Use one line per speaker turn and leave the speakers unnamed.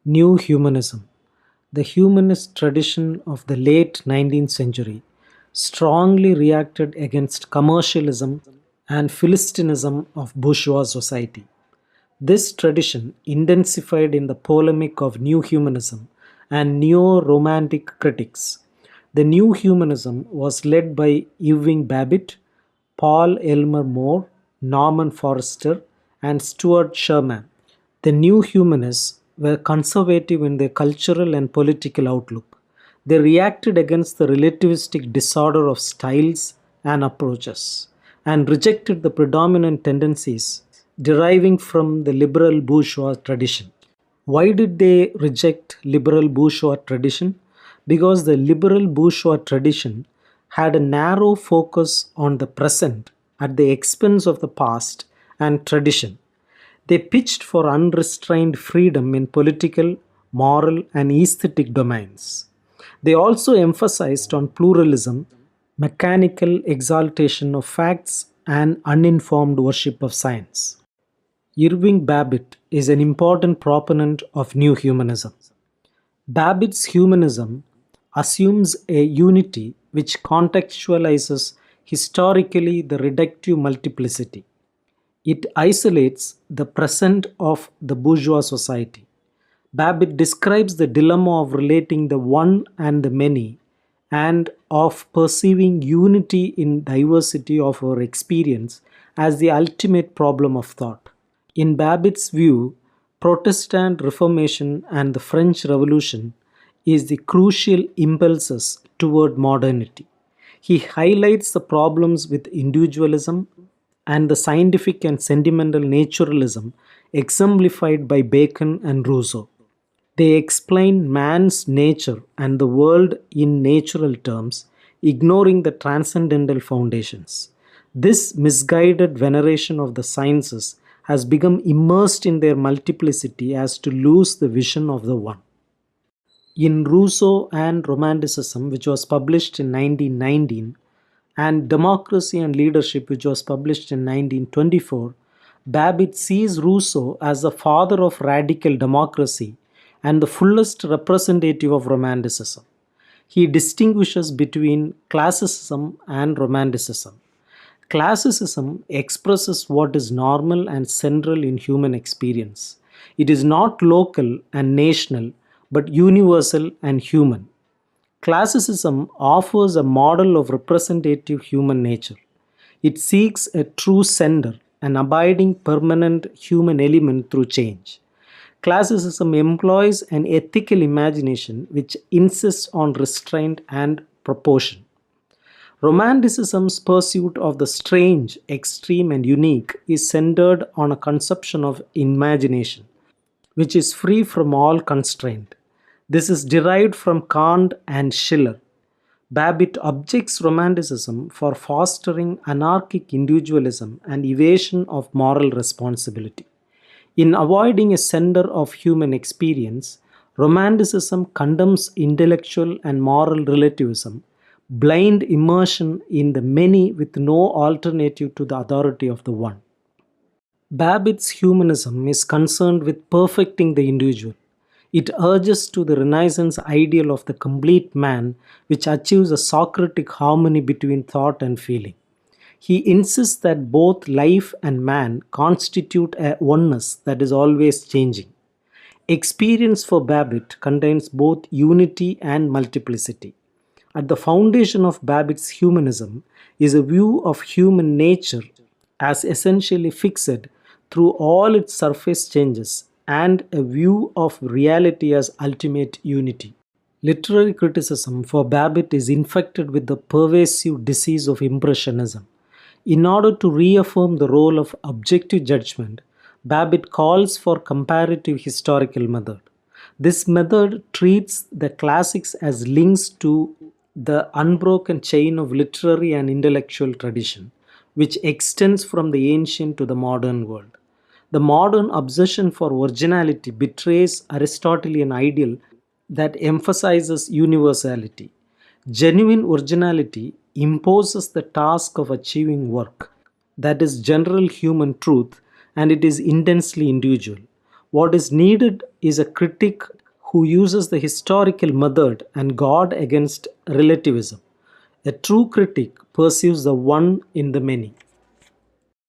New Humanism. The humanist tradition of the late 19th century strongly reacted against commercialism and philistinism of bourgeois society. This tradition intensified in the polemic of New Humanism and neo-romantic critics. The New Humanism was led by Irving Babbit, Paul Elmer More, Norman Forrester, and Stuart Sherman. The New Humanists were conservative in their cultural and political outlook. They reacted against the relativistic disorder of styles and approaches and rejected the predominant tendencies deriving from the liberal bourgeois tradition. Why did they reject liberal bourgeois tradition? Because the liberal bourgeois tradition had a narrow focus on the present at the expense of the past and tradition. They pitched for unrestrained freedom in political, moral, and aesthetic domains. They also emphasized on pluralism, mechanical exaltation of facts, and uninformed worship of science. Irving Babbit is an important proponent of New Humanism. Babbitt's humanism assumes a unity which contextualizes historically the reductive multiplicity. It isolates the present of the bourgeois society. Babbit describes the dilemma of relating the one and the many and of perceiving unity in diversity of our experience as the ultimate problem of thought. In Babbitt's view, Protestant Reformation and the French Revolution is the crucial impulses toward modernity. He highlights the problems with individualism and the scientific and sentimental naturalism exemplified by Bacon and Rousseau. They explain man's nature and the world in natural terms, ignoring the transcendental foundations. This misguided veneration of the sciences has become immersed in their multiplicity as to lose the vision of the one. In Rousseau and Romanticism, which was published in 1919, and Democracy and Leadership, which was published in 1924, Babbit sees Rousseau as the father of radical democracy and the fullest representative of Romanticism. He distinguishes between classicism and Romanticism. Classicism expresses what is normal and central in human experience. It is not local and national, but universal and human. Classicism offers a model of representative human nature. It seeks a true sender, an abiding permanent human element through change. Classicism employs an ethical imagination which insists on restraint and proportion. Romanticism's pursuit of the strange, extreme, and unique is centered on a conception of imagination, which is free from all constraint. This is derived from Kant and Schiller. Babbit objects Romanticism for fostering anarchic individualism and evasion of moral responsibility. In avoiding a center of human experience, Romanticism condemns intellectual and moral relativism, blind immersion in the many with no alternative to the authority of the one. Babbitt's humanism is concerned with perfecting the individual. It urges to the Renaissance ideal of the complete man, which achieves a Socratic harmony between thought and feeling. He insists that both life and man constitute a oneness that is always changing. Experience for Babbit contains both unity and multiplicity. At the foundation of Babbitt's humanism is a view of human nature as essentially fixed through all its surface changes and a view of reality as ultimate unity. Literary criticism for Babbit is infected with the pervasive disease of Impressionism. In order to reaffirm the role of objective judgment, Babbit calls for comparative historical method. This method treats the classics as links to the unbroken chain of literary and intellectual tradition, which extends from the ancient to the modern world. The modern obsession for originality betrays Aristotelian ideal that emphasizes universality. Genuine originality imposes the task of achieving work, that is general human truth, and it is intensely individual. What is needed is a critic who uses the historical method and guard against relativism. A true critic perceives the one in the many.